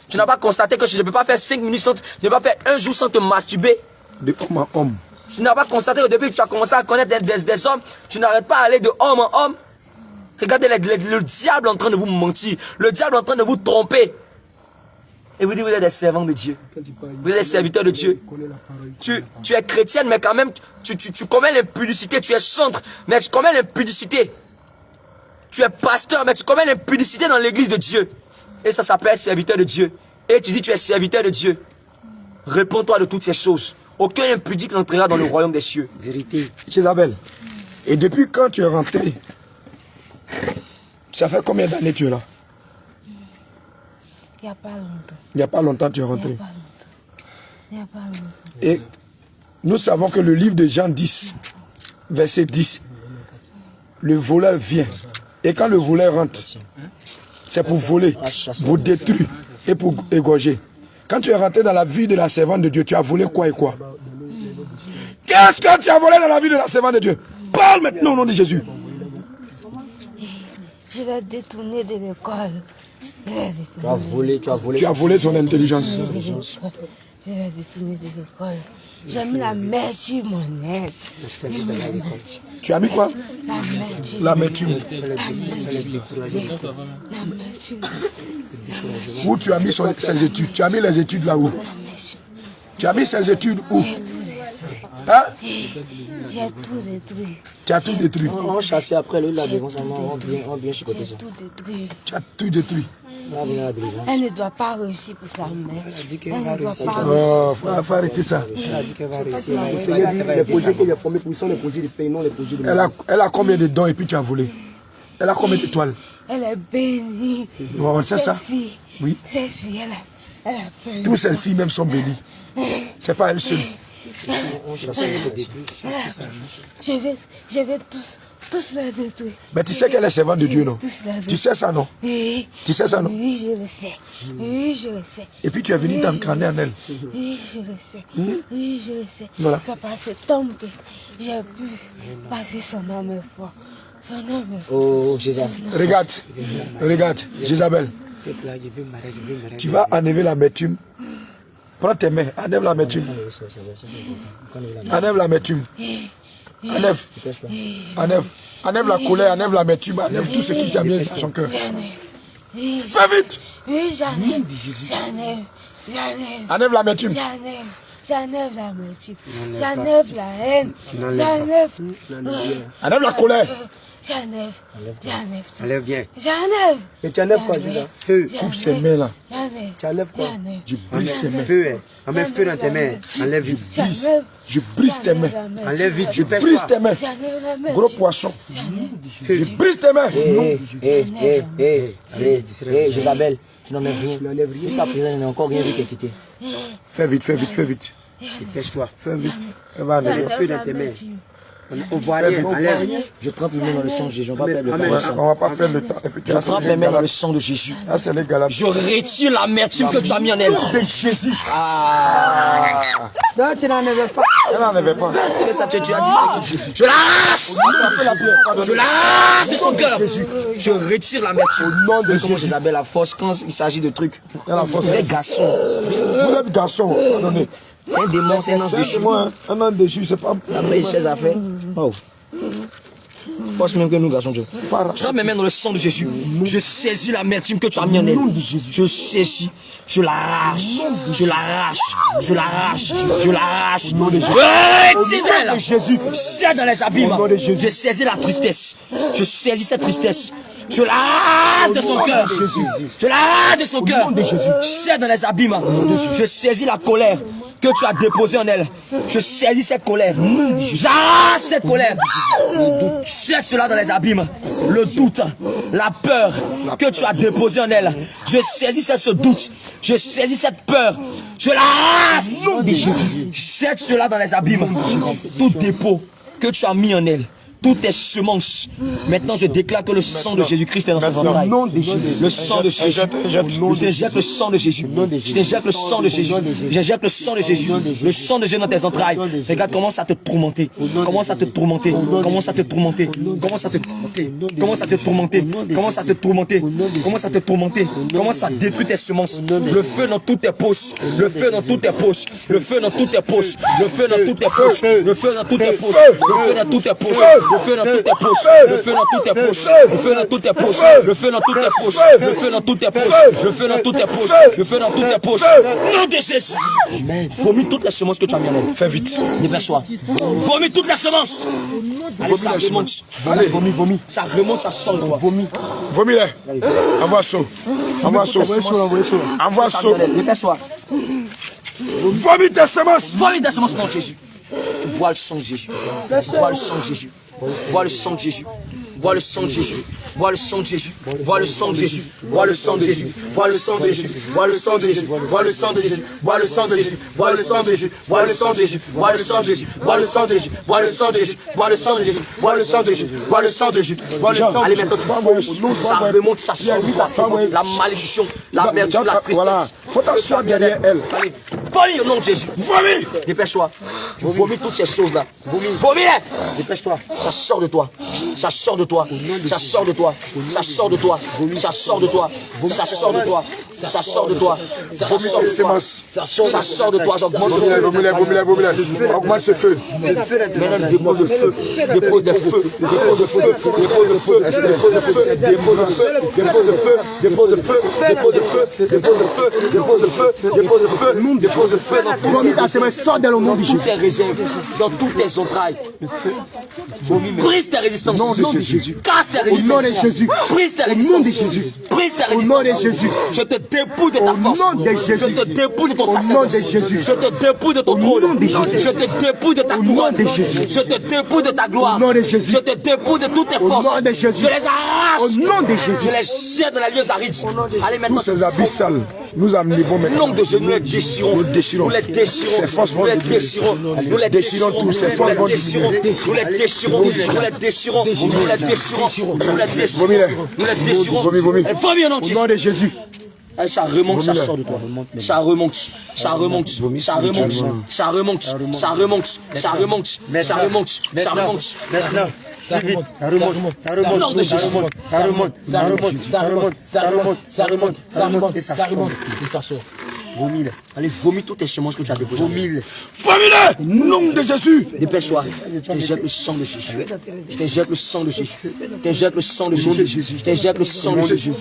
Tu n'as pas constaté que tu ne peux pas faire 5 minutes sans, tu ne peux pas faire un jour sans te masturber. De homme en homme. Tu n'as pas constaté que depuis que tu as commencé à connaître des hommes, tu n'arrêtes pas à aller de homme en homme. Regardez le diable en train de vous mentir. Le diable en train de vous tromper. Et vous dites, vous êtes des servants de Dieu. Vous êtes des serviteurs de Dieu. Tu es chrétienne, mais quand même, tu commets l'impudicité. Tu es chantre, mais tu commets l'impudicité. Tu es pasteur, mais tu commets l'impudicité dans l'église de Dieu. Et ça s'appelle serviteur de Dieu. Et tu dis, tu es serviteur de Dieu. Réponds-toi de toutes ces choses. Aucun impudique n'entrera dans le royaume des cieux. Vérité. Isabelle, et depuis quand tu es rentré, ça fait combien d'années tu es là? Il n'y a pas longtemps. Il n'y a pas longtemps tu es rentré. Il n'y a pas longtemps. Et nous savons que le livre de Jean 10, verset 10, le voleur vient. Et quand le voleur rentre, c'est pour voler, pour détruire et pour égorger. Quand tu es rentré dans la vie de la servante de Dieu, tu as volé quoi et quoi? Qu'est-ce que tu as volé dans la vie de la servante de Dieu? Parle maintenant au nom de Jésus. Je l'ai détourné de l'école. Tu as volé Tu as volé son intelligence. Je l'ai détourné de l'école. J'ai mis l'amertume, mon aide. Tu as mis quoi? L'amertume. Où tu as mis ses études? Tu as mis les études là où? Tu as mis ses études où? Hein? J'ai tout détruit. Tu as tout détruit. On chassait après lui là devant sa main, on bien chicoté ça. Tout détruit. Tu as tout détruit. Elle ne doit pas réussir pour sa mère. Elle ne doit pas Oh, faut arrêter ça. Elle a dit qu'elle va réussir. Les projets qu'il a formés pour sont les projets de paiement, les projets de... Elle a combien de dents et puis tu as volé? Elle a combien d'étoiles? Elle est bénie. On sait ça? Fille, oui. Cette fille, elle a béni. Toutes ces filles même sont bénies. C'est pas elle seule. Je vais tous les détruire. Mais tu sais qu'elle est servante de Dieu, non? Tu sais ça, non? Oui. Tu sais ça, non? Oui, je le sais. Oui, je le sais. Et puis tu es venu t'engraner en elle. Oui, je le sais. Oui, je le sais. Voilà. C'est par cet homme que j'ai pu passer son âme fort. Son âme fort. Oh, Jésus. Regarde, Jézabel. Tu vas enlever l'amertume. Prends tes mains, enlève l'amertume. Enlève l'amertume. Enlève la colère, enlève l'amertume, enlève tout ce qui t'a mis dans son cœur. Fais vite! Oui, j'enlève. Enlève l'amertume. J'enlève l'amertume. J'enlève la haine. Enlève la colère. Enlève bien. J'enlève. Mais tu enlèves quoi, Judas? Feu. Coupe ses mains là. Tu enlèves quoi? Je brise tes mains. Feu, on met feu dans tes mains. Enlève vite. Je brise tes mains. Enlève vite, je Je brise tes mains. Gros poisson. Je brise tes mains. Jézabel, tu n'en as rien. Jusqu'à présent, il n'y a encore rien vu qui est quitté. Fais vite. Dépêche-toi. Fais vite. Elle va enlever. Feu dans tes mains. On voit rien, enlève. Je trempe mes mains dans le sang de Jésus. On va perdre le temps. On va pas perdre le temps. Je trempe mes mains dans le sang de Jésus. Ah, c'est les Galates. Je retire l'amertume que tu as mis en elle. De Jésus. Non, tu n'en avais pas. Elle n'en avait pas. C'est que ça tu as dit. Je lâche. Je lâche de son cœur. Je retire l'amertume. Au nom de Comment Jésus. Jézabel la force quand il s'agit de trucs. La force. Les garçons. Vous êtes garçon. Pardonnez. C'est un démon, c'est un ange déchu. C'est moi, un an déchu, c'est pas. Après, il sait affaires. Oh. Force même que nous, garçons. Je Pharaon. trempe mes mains dans le sang de Jésus. Je saisis l'amertume que tu as mis en elle. Je saisis. Je l'arrache. Je l'arrache. Je l'arrache. Je l'arrache. Retire d'elle. Serre dans les abîmes. Je saisis la tristesse. Je saisis cette tristesse. Je l'arrache de son cœur. Je l'arrache de son cœur. Serre dans les abîmes. Je saisis la colère que tu as déposée en elle. Je saisis cette colère. J'arrache cette colère. Serre cela dans les abîmes. Le doute, la peur que tu as déposée en elle. Je saisis ce doute. Je saisis cette peur. Je l'arrache. Serre cela dans les abîmes. Tout dépôt que tu as mis en elle. Toutes tes semences. Maintenant, je déclare que le sang de Jésus-Christ est dans ses entrailles. Le sang de Jésus. Je t'injecte le sang de Jésus. Je t'injecte le sang de Jésus. J'injecte le sang de Jésus. Le sang de Jésus dans tes entrailles. Regarde, commence à te tourmenter. Commence à te tourmenter. Commence à te tourmenter. Commence à te tourmenter. Commence à te tourmenter. Commence à te tourmenter. Commence à te tourmenter. Commence à détruire tes semences. Le feu dans toutes tes poches. Le feu dans toutes tes poches. Le feu dans toutes tes poches. Le feu dans toutes tes poches. Le feu dans toutes tes poches. Le feu dans toutes tes poches. Le feu dans toutes tes poches, le feu dans toutes tes poches, le feu dans toutes tes poches, le feu dans toutes tes poches, le feu dans toutes tes poches, le feu dans toutes tes poches, le feu dans toutes tes poches. Nom de Jésus. Vomis toutes les semences que tu as mis en elle. Fais vite. Dépêche-toi. Vomis toutes les semences. Allez, ça remonte. Allez, vomis. Ça remonte, ça sort de toi. Vomis. Vomis-les. Envoie saut. Envoie saut. Envoie saut. Dépêche-toi. Vomis tes semences. Vomis tes semences, nom de Jésus. Tu bois le sang de Jésus. Bois le sang de Jésus. Bois le sang de Jésus. Bois le sang de Jésus. Bois le sang de Jésus. Bois le sang de Jésus. Bois le sang de Jésus. Bois le sang de Jésus. Bois le sang de Jésus. Bois le sang de Jésus. Bois le sang de Jésus. Bois le sang de Jésus. Bois le sang de Jésus. Bois le sang de Jésus. Bois le sang de Jésus. Bois le sang de Jésus. Bois le sang de Jésus. Bois le sang de Jésus. Bois le sang de Jésus. Bois le sang de Jésus. Allez, maintenant, ça remonte, ça sort. La malédiction, la merde, la tristesse. Voilà. Faut t'asseoir derrière elle. Allez. Vomis au nom de Jésus. Vomis. Dépêche-toi. Tu vomis toutes ces choses-là. Vomis-les. Dépêche-toi. Ça sort de toi. Ça sort de toi. Ça sort de toi. Ça sort de toi. Ça sort de toi. Ça sort de toi. Ça sort de toi. Ça sort de toi. Ça sort de toi. J'augmente Vomis-les. Augmente ce feu. Maintenant, dépose le feu. Dépose le feu. Dépose le feu. Dépose le feu. Dépose le feu. Dépose le feu. Dépose le feu. Dépose le feu. Dépose le feu. Dépose le feu. Dépose le feu. Dépose le feu. Dépose le feu. Vomis ta semence, sors dans le nom de Dans toutes Jésus. tes réserves, dans toutes tes entrailles. Brise tes résistances. Au nom de Jésus. Casse tes Au nom résistances. de Jésus. Brise tes Au nom résistances. de Jésus. Brise tes Au nom de résistances. Jésus. Je te dépouille de ta Au force. nom de Jésus. Je te dépouille de ton Au nom sacerdoce. de Jésus. Je te dépouille de ton Au nom trône. de Jésus. Je te dépouille de ta Au nom couronne. de Jésus. Je te dépouille de ta gloire. Au nom de Jésus. Je te dépouille de toutes tes Au forces. nom de Jésus. Je les arrache. Au nom de Jésus. Je les jette dans la lieuse aride. Allez Tous maintenant. ces habits sales, nous amenons Au maintenant. nom de Jésus, nous les déchirons. Nous déchirons. Nous les déchirons. Ces forces vont Nous les diminuer. déchirons. Nous les Déchirons tous. Ces forces vont diminuer. Nous les déchirons. Nous les déchirons. Nous les déchirons. Nous les déchirons. Vomis-les. Nous les déchirons. Vomis, vomis. Elle vomit en Au entier. nom de Jésus. Et ça remonte, ça sort de toi. Ça remonte, ça remonte, ça remonte, ça remonte, ça remonte, ça remonte, ça remonte, ça remonte. Maintenant. Ça remonte, Ça remonte. Ça remonte. Nom de Ça Jésus. remonte. Ça remonte. ça remonte, ça remonte, ça remonte, ça remonte, ça remonte, Et ça ça sort. remonte, et ça sort. Vomis-les. Allez, vomis toutes tes semences que tu as déposées. Vomis-les. Vomis-les. Au nom de Jésus. Dépêche-toi. Je te jette le sang de Jésus. Je te jette le sang de Jésus. Je te jette le sang de Jésus. Je te jette le sang de Jésus.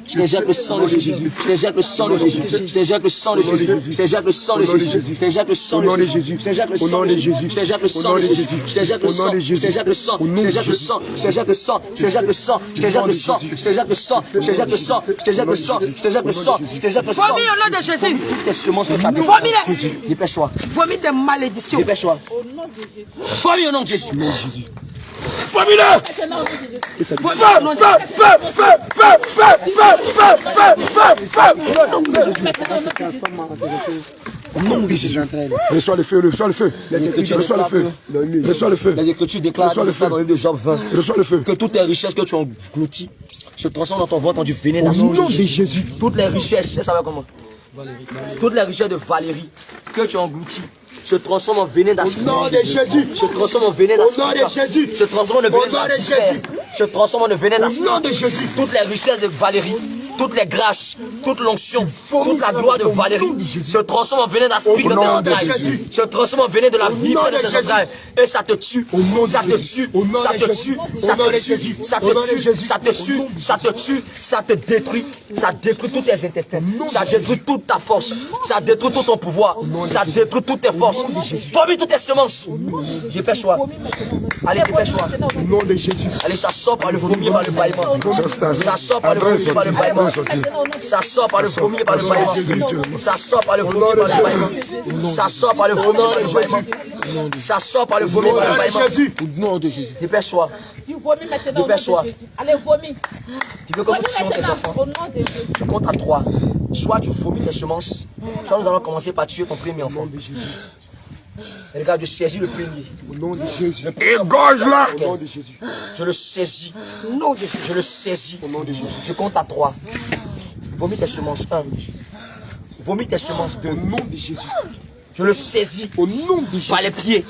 Je te jette le sang de Jésus. Je te jette le sang de Jésus. Je te jette le sang de Jésus. Je te jette le sang de Jésus. Je te jette le sang de Jésus. Je te jette le sang de Jésus. Je te jette le sang de Jésus. Je te jette le sang de Jésus. Je te jette le sang. Je te jette le sang. Je te jette le sang. Je te jette le sang. Je te jette le sang. Je te jette le sang. Je te jette le sang. Je te jette le sang. Je te jette le sang. Je te jette le sang. Je te jette le sang. Vomis au nom de Jésus. Toutes tes semences que tu as déposées. Vomis-les. Dépêche-toi. Vomis tes malédictions. Dépêche-toi. Vomis au nom de Jésus. Vomis-les. Feu, feu, feu, feu, feu, feu, feu, feu, feu, feu. Au nom de Jésus. Reçois le feu, reçois le feu. Reçois le feu. Reçois le feu. Les Écritures déclarent Reçois le feu. dans le livre de Job 20 Reçois le feu. que toutes les richesses que tu as englouties se transforment dans ton ventre en du vénin Au nom de d'asperge. Jésus. Toutes les richesses, ça va comment? Toutes les richesses de Valérie que tu as englouties se transforment en vénin d'asperge. Au nom de Jésus. Se transforment en vénin Au nom d'asperge. de Jésus. Se transforment en Au vénin nom de d'asperge. Jésus. Se transforment en vénin Au d'asperge. nom de Jésus. Toutes les richesses de Valérie, toutes les grâces, toute l'onction, toute la gloire de Valérie se transforme en venin d'aspirine de tes entrailles, se transforme en venin de la vie de tes entrailles, et ça te tue, ça te tue, ça te tue, ça te tue, ça te tue, ça te tue, ça te tue, ça te détruit, ça détruit tous tes intestins, ça détruit toute ta force, ça détruit tout ton pouvoir, ça détruit toutes tes forces, vomis toutes tes semences, dépêche-toi, allez dépêche-toi, Au nom de Jésus. allez ça sort par le vomi et par le bâillement, ça sort par le vomi et par le bâillement. Ça sort par le vomi et par le bâillement. Ça sort par le vomi et par le bâillement. Ça sort par le vomi et par le bâillement. Ça sort par le vomi et par le bâillement. Au nom de Jésus. Dépêche-toi. Tu vomis maintenant au nom de Dépêche-toi. Jésus. Allez, vomis. Tu veux que nous tuions tes Maintenant, enfants? au nom de Jésus. Je compte à 3. Soit tu vomis tes semences, soit nous allons commencer par tuer ton premier enfant. Et regarde, je saisis le premier. Au nom de Jésus. Égorge-la. Au nom de Jésus. Je le saisis. Je le saisis. Au nom de Jésus. Je compte à 3. Vomis tes semences. 1. Vomis tes semences. 2. Au nom de Jésus. Je le saisis Au nom de Jésus. par les pieds.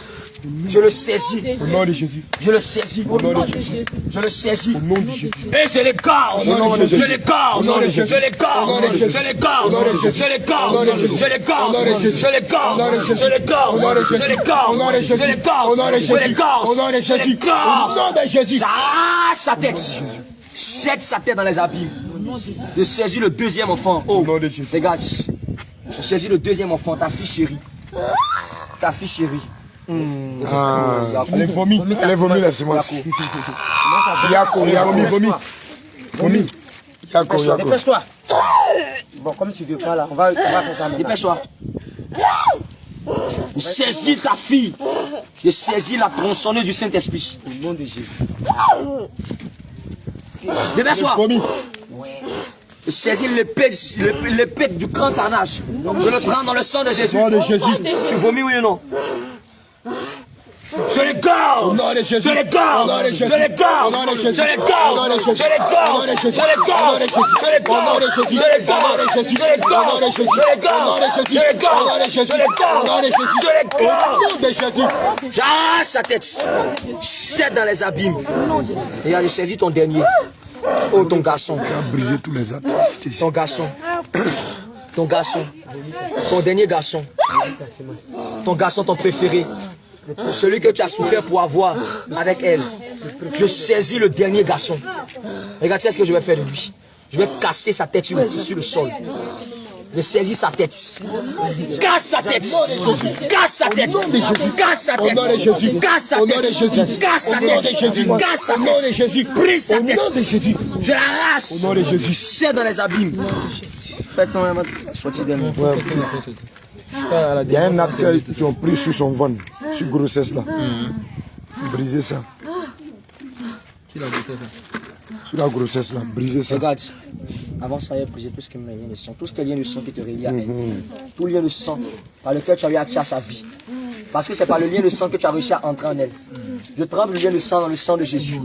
Je le saisis. Au nom de Jésus. Je le saisis. Au nom de Jésus. Je le saisis. Au nom de Jésus. Et je les garde. nom de Jésus. Je les garde. Au nom de Jésus. Je les garde. Au nom de Jésus. Je les garde. Au nom de Jésus. Je les garde. Au nom de Jésus. Je les garde. Au nom de Jésus. Je les garde. Au nom de Jésus. Je les garde. Au nom de Jésus. Je les garde. Au nom de Jésus. Je les garde. Au nom de Je les Jésus. garde. Au nom de Je les Jésus. garde. Au nom de Jésus. J'arrache sa tête. Jette sa tête dans les abîmes. Je saisis le deuxième enfant. Oh, Au nom de Jésus. regarde. Je saisis le deuxième enfant, ta fille chérie. Ta fille chérie. Elle est vomi. Elle est vomi la semence. Yako, vomi, vomi. Vomi. Yako, Yako. Dépêche-toi. Bon, comme tu veux pas là, on va faire ça. Dépêche-toi. Je saisis ta fille. Je saisis la tronçonneuse du Saint-Esprit. Au nom de Jésus. Dépêche-toi. Vomi. Je saisis l'épée du grand carnage. Je le prends dans le sang de Jésus. Au nom de Jésus. Tu vomis oui ou non? Je les gorge. Au nom de Jésus. Je les gorge. Au nom de Jésus. Je les gorge. Au nom de Jésus. Je les gorge. Au nom de Jésus. Je les gorge. Au nom de Jésus. Je les gorge. Je les Au nom de gorge. Jésus. Je les Au nom de gorge. Jésus. Je les Au nom de gorge. Jésus. Je les Au nom de gorge. Jésus. Je les Au nom de gorge. Jésus. Je les Au nom de gorge. Jésus. Je les gorge. Au nom de Jésus. J'arrache sa tête. Jette dans les abîmes. Regarde, je saisis ton dernier. Oh, ton garçon. Tu as brisé tous les attaques. Ton garçon. Ton garçon. Ton dernier garçon. Ton garçon, ton préféré. Celui que tu as souffert pour avoir avec elle. Je saisis le dernier garçon. Regarde, tu sais ce que je vais faire de lui. Je vais casser sa tête sur le sol. Je saisis sa tête. Casse sa tête. Casse sa tête. Casse sa tête. Casse sa tête. Casse sa tête. Casse sa tête. Brise sa tête. Je l'arrache. Au nom de Jésus. Jette dans les abîmes. Faites-moi sortir de moi. Il y a un acteur qui ont pris sur son ventre, sur grossesse là. Briser ça. Sur la grossesse là, briser ça. Regarde, avant ça, il a brisé tout ce qui me vient de sang. Tout ce qui est lien de sang qui te relie à elle. Tout lien de sang par lequel tu as eu accès à sa vie. Parce que c'est par le lien de sang que tu as réussi à entrer en elle. Je tremble le lien de sang dans le sang de Jésus.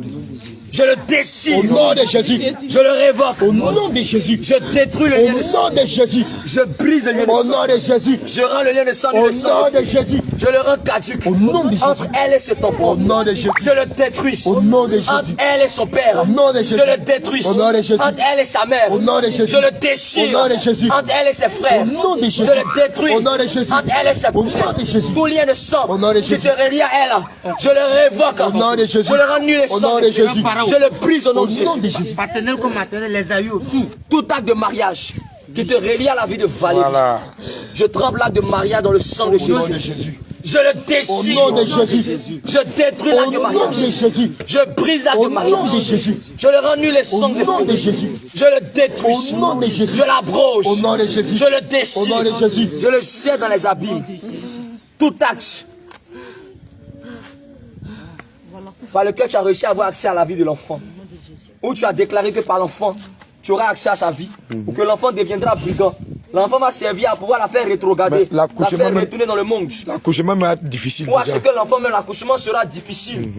Je le déchire. Au nom de Jésus. Je le révoque. Au nom de Jésus. Je détruis le Au lien de sang. nom de Jésus. Je brise le lien de Au sang. nom de Jésus. Je rends le lien de sang Au du sang. nom de Jésus. Je le rends caduque. Au nom de Jésus. Entre elle et cet enfant. Au nom de Jésus. Je le détruis. Au nom de Jésus. Entre elle et son père. Au nom de Jésus. Je le détruis. Au nom de Jésus. Entre elle et sa mère. Au nom de Jésus. Je le déchire. Au nom de Jésus. Entre elle et ses frères. Au nom de Jésus. Je le détruis. Au nom de Jésus. Entre elle et ses Au cousins. nom de Jésus. Tout lien de sang Au nom de qui Jésus. te relie à elle. Je le révoque. Au nom de Jésus. Je le rends nul et Au sang. nom de Jésus. Je le brise au nom de Au nom de Jésus. Jésus. Paternel comme maternel, les aïeux, tout. Tout acte de mariage qui te relie à la vie de Valérie. Voilà. Je tremble l'acte de mariage dans le sang de Au nom de Jésus. Jésus. Je le Au déchire. nom de Jésus. Je détruis Au l'acte de nom de mariage. Jésus. Je brise l'acte de Au nom mariage. de Jésus. Je le rends nul et Au sans nom de effet. Jésus. Je le détruis. Au nom de Jésus. Je l'abroge. Au nom de Jésus. Je le déchire. Au nom de Jésus. Je le jette dans les abîmes. Tout acte par lequel tu as réussi à avoir accès à la vie de l'enfant, où tu as déclaré que par l'enfant, tu auras accès à sa vie, ou que l'enfant deviendra brigand. L'enfant va servir à pouvoir la faire rétrograder, Mais la l'accouchement faire même- retourner dans le monde. L'accouchement va être difficile. Ou à déjà. ce que l'enfant, même l'accouchement sera difficile.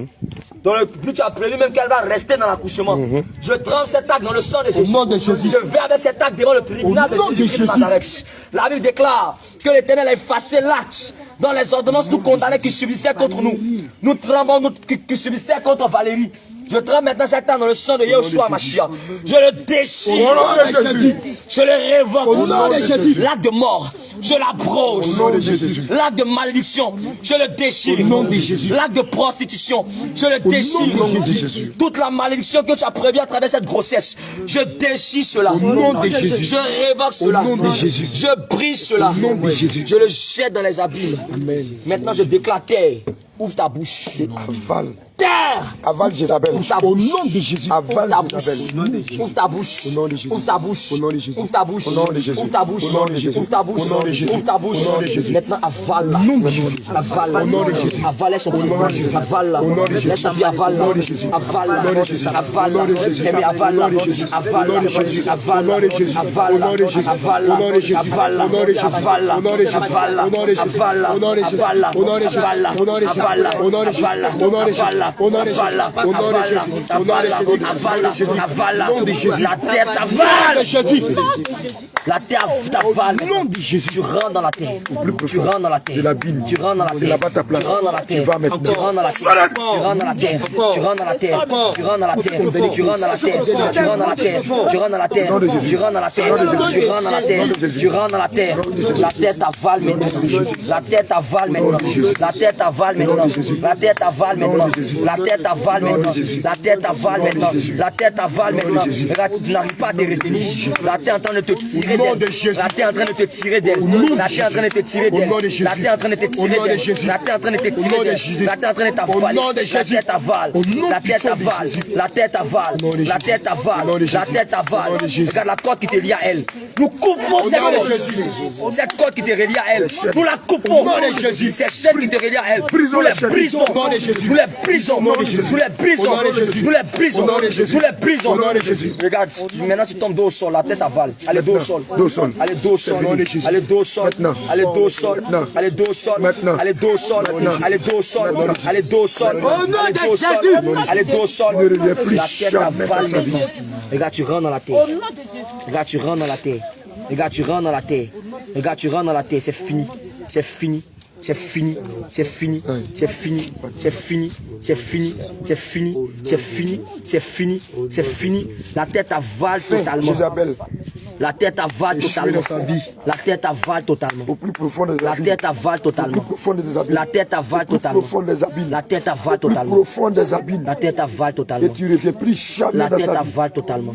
Dans le but, tu as prévu même qu'elle va rester dans l'accouchement. Je trempe cet acte dans le sang de Jésus. nom de Jésus. Je vais avec cet acte devant le tribunal Au nom de de Jésus de Jésus. Nazareth. La Bible déclare que l'Éternel a effacé l'acte dans les ordonnances nous condamnés qui subissaient contre nous. Nous tremblons qui subissaient contre Valérie. Je trempe maintenant cet acte dans le sang de Yahushua Mashiach. Je le déchire. Au nom de Jésus. Je le révoque. Au nom de Jésus. L'acte de mort, je l'abroge. Au nom de Jésus. L'acte de malédiction, je le déchire. Au nom de Jésus. L'acte de prostitution, je le déchire. nom de Jésus. Toute la malédiction que tu as prévue à travers cette grossesse, je déchire cela. Au nom de Jésus. Je révoque cela. nom de Jésus. Je brise cela. Au nom de Jésus. Je le jette dans les abîmes. Amen. Maintenant, je déclare terre. Ouvre ta bouche. Aval. Terre. Aval Jézabel. Ouvre ta Au bouche. nom de Jésus. Aval Ouvre ta bouche. Jézabel. Ouvre ta bouche. Au nom de Jésus. Ouvre ta bouche. Au nom de Jésus. Ouvre ta bouche. Au nom de Jésus. Ouvre ta bouche. Au nom de Jésus. Ouvre ta bouche. Au nom de Jésus. Ouvre ta bouche. Au nom de Jésus. Maintenant, avale. Au nom de Jésus. Avale. Au nom de Jésus. Avale son Au nom de Jésus. Avale. Au nom de Jésus. Laisse sa vie avale. Au nom de Jésus. Avale. Au nom de Jésus. Avale. Au nom de Jésus. Aimé, avale. Au nom de Jésus. Avale. Au nom de Jésus. Avale. Au nom de Jésus. Avale. Au nom de Jésus. Avale. Au nom de Jésus. Avale. Au nom de Jésus. Avale. Au nom de Jésus. Avale. Au nom de Jésus. Avale. Au nom de Jésus. Avale. Au nom de Jésus. Avale. Au nom de Jésus. Avale. Au nom de Jésus. Avale. Au nom de Jésus. Avale. Au nom de Jésus. Avale. Au nom de Jésus. Au nom de Jésus. Avale. Au nom de Jésus. Avale. Au nom de Jésus. La terre Au nom t'avale. de Jésus. La terre t'avale. Au nom de Jésus. Tu rentres dans la terre. Tu rentres dans la terre. De l'abîme. Tu rentres dans la terre. C'est là-bas ta place. Tu rentres dans la terre. Tu vas maintenant. Tu rentres dans la terre. Tu rentres dans la terre. Tu rentres dans la terre. Tu rentres dans la terre. Tu rentres dans la terre. Tu rentres dans la terre. Tu rentres dans la terre. Tu rentres dans la terre. Tu rentres dans la terre. Tu rentres dans la terre. La terre t'avale maintenant. La terre t'avale maintenant. La terre t'avale maintenant. La terre t'avale maintenant. La terre t'avale maintenant. La terre t'avale maintenant. La terre t'avale maintenant. Regarde, tu n'arrives pas à te retenir. La terre est en train de te tirer d'elle. La terre est en train de te tirer d'elle. La terre est en train de te tirer d'elle. La terre est en train de te tirer d'elle. La terre est en train de te tirer d'elle. La terre est en train de t'avaler. La terre t'avale. La terre t'avale. La terre t'avale. La terre t'avale. La terre t'avale. Regarde la corde qui te lie à elle. Nous coupons cette corde. Cette corde qui te relie à elle. Nous la coupons. Ces chaînes qui te relient à elle. Nous les brisons. Nous les brisons. brisons. Nous les brisons. Nous les brisons. Nous les brisons. Regarde, maintenant tu tombes dos au sol, la tête avale. Allez, dos au sol. Allez, dos au sol. Allez, dos au sol. Allez, dos au sol. Allez, dos au sol. Allez, dos au sol. Allez, dos au sol. Allez, dos au sol. Allez, dos au sol. La tête avale. Regarde, tu rentres dans la terre. Regarde, tu rentres dans la terre. Regarde, tu rentres dans la terre. Regarde, tu rentres dans la terre. C'est fini. C'est fini. C'est fini, c'est fini, c'est fini, c'est fini, c'est fini, c'est fini, c'est fini, c'est fini, c'est fini. La tête avale totalement. La tête avale totalement. La tête avale totalement. Au plus profond des La abîmes. tête avale totalement. La tête avale totalement. Profond des abîmes. La tête avale Plus totalement. profond des abîmes. La tête avale Et totalement. tu ne reviens plus jamais La dans tête sa vie. avale totalement.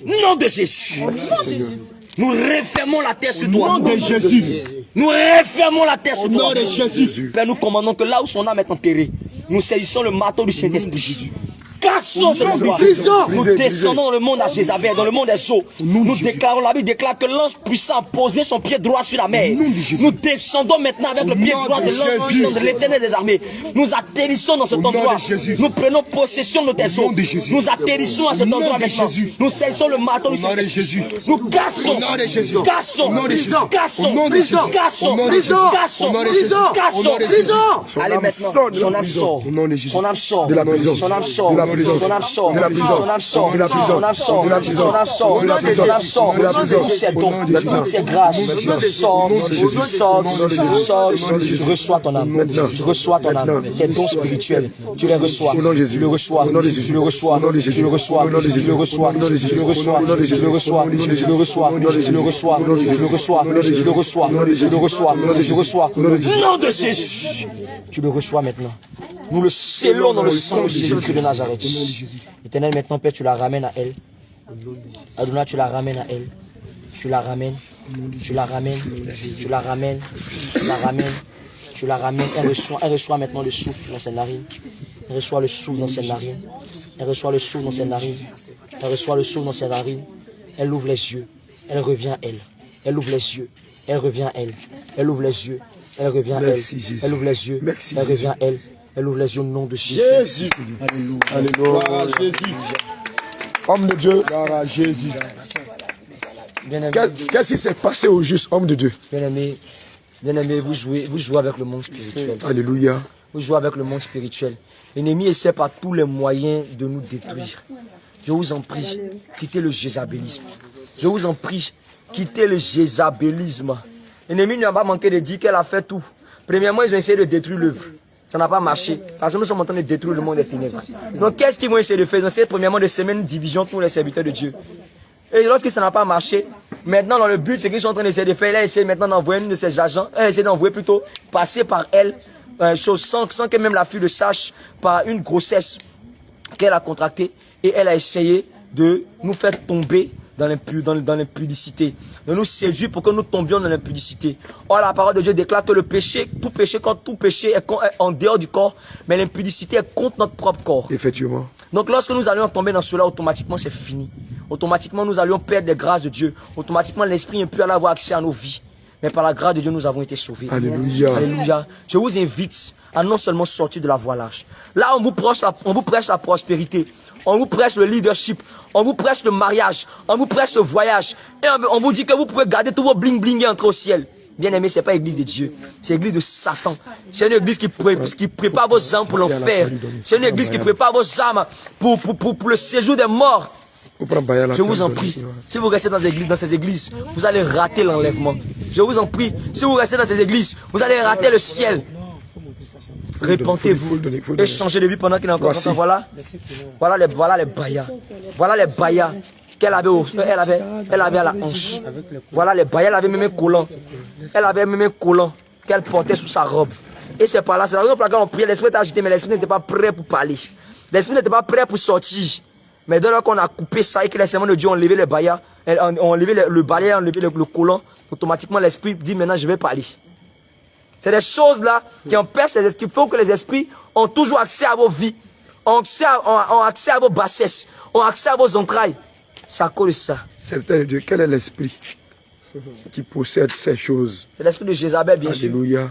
Nom de Jésus. Merci Seigneur. Nous refermons la terre sur toi. Nom de Jésus. Nous refermons la terre sur Au nom toi. de Jésus. Père, nous commandons que là où son âme est enterrée, nous saisissons le marteau du Saint-Esprit. Cassons ce endroit. Nous descendons dans le monde à Jézabel, dans le monde des eaux. Nous déclarons, la Bible déclare que l'ange puissant a posé son pied droit sur la mer. Nous descendons maintenant avec le pied droit de l'ange puissant de l'Éternel des armées. Nous atterrissons dans cet endroit. Nous prenons possession de tes eaux. Nous atterrissons à cet endroit maintenant. Nous saisissons le marteau du Saint-Esprit. Nous cassons. Cassons. Cassons. Cassons. Cassons. Allez maintenant. Son âme sort. Son âme sort. De la prison. Son âme sort. De la prison. Son âme sort. De la prison. Son âme sort. De la prison. Son âme sort. De la prison. Son âme sort. De la prison. Son âme sort. De la prison. C'est dons. C'est grâce. Sors. Sors. Tu reçois ton âme. Tu reçois ton âme. Tes dons spirituels. Tu les reçois. Tu le reçois. Tu le reçois. Tu le reçois. Tu le reçois. Tu le reçois. Tu le reçois. Tu le reçois. Tu le reçois. Tu le reçois. Tu le reçois. Tu le reçois. Tu le reçois. Nom de Jésus. Tu le reçois maintenant. Nous le scellons dans le sang de Jésus de Nazareth. Éternel, maintenant, Père, tu la ramènes à elle. Adonai, tu la ramènes à elle. Tu la ramènes. Tu la ramènes. Tu la ramènes. Tu la ramènes. Tu la ramènes. Elle reçoit maintenant le souffle dans ses narines. Elle reçoit le souffle dans ses narines. Elle reçoit le souffle dans ses narines. Elle reçoit le souffle dans ses narines. Elle ouvre les yeux. Elle revient à elle. Elle ouvre les yeux. Elle revient à elle. Elle ouvre les yeux. Elle revient à elle. Elle ouvre les yeux. Elle revient à elle. Elle ouvre les yeux au nom de Jésus. Jésus. Alléluia. Gloire à Jésus. Homme de Dieu. Gloire à Jésus. Bien-aimé, Qu'est-ce qui s'est passé au juste, homme de Dieu? bien-aimé, vous jouez avec le monde spirituel. Alléluia. Vous jouez avec le monde spirituel. L'ennemi essaie par tous les moyens de nous détruire. Je vous en prie, quittez le jézabélisme. Je vous en prie, quittez le jézabélisme. L'ennemi n'a pas manqué de dire qu'elle a fait tout. Premièrement, ils ont essayé de détruire l'œuvre. Ça n'a pas marché. Parce que nous sommes en train de détruire le monde des ténèbres. Donc, qu'est-ce qu'ils vont essayer de faire? Ils ont essayé premièrement de semer une division pour les serviteurs de Dieu. Et lorsque ça n'a pas marché, maintenant, dans le but, c'est qu'ils sont en train d'essayer de faire, là, essayer maintenant d'envoyer une de ses agents, essayer d'envoyer plutôt, passer par elle, chose sans que même la fille le sache, par une grossesse qu'elle a contractée. Et elle a essayé de nous faire tomber dans l'impudicité, de nous séduire pour que nous tombions dans l'impudicité. Or, la parole de Dieu déclare que le péché, tout péché est en dehors du corps, mais l'impudicité est contre notre propre corps. Effectivement. Donc, lorsque nous allions tomber dans cela, automatiquement, c'est fini. Automatiquement, nous allions perdre les grâces de Dieu. Automatiquement, l'esprit impur allait avoir accès à nos vies. Mais par la grâce de Dieu, nous avons été sauvés. Alléluia. Alléluia. Je vous invite à non seulement sortir de la voie lâche. Là, on vous prêche la prospérité. On vous prêche le leadership. On vous prêche le mariage. On vous prêche le voyage. Et on vous dit que vous pouvez garder tous vos bling-bling et entrer au ciel. Bien aimé, ce n'est pas l'église de Dieu. C'est l'église de Satan. C'est une église qui prépare vos âmes pour l'enfer. C'est une église qui prépare vos âmes pour le séjour des morts. Je vous en prie, si vous restez dans ces églises, vous allez rater l'enlèvement. Je vous en prie, si vous restez dans ces églises, vous allez rater le ciel. Répentez-vous et changez de vie pendant qu'il est encore temps. Voilà les baïas. Voilà les baïas qu'elle avait, elle avait à la hanche. Voilà les baïas, elle avait même un collant. Elle avait même un collant qu'elle portait sous sa robe. Et c'est par là, c'est la raison pour laquelle on priait. L'esprit était agité, mais l'esprit n'était pas prêt pour parler. L'esprit n'était pas prêt pour sortir. Mais dès lors qu'on a coupé ça et que les serments de Dieu ont enlevé les baïas, ont enlevé le balai, ont enlevé le collant, automatiquement l'esprit dit maintenant je vais parler. C'est des choses là qui empêchent les esprits, qui font que les esprits ont toujours accès à vos vies, ont accès à vos bassesses, ont accès à vos entrailles. C'est à cause de ça. Serviteur de Dieu, quel est l'esprit qui possède ces choses? C'est l'esprit de Jézabel, bien sûr. Alléluia.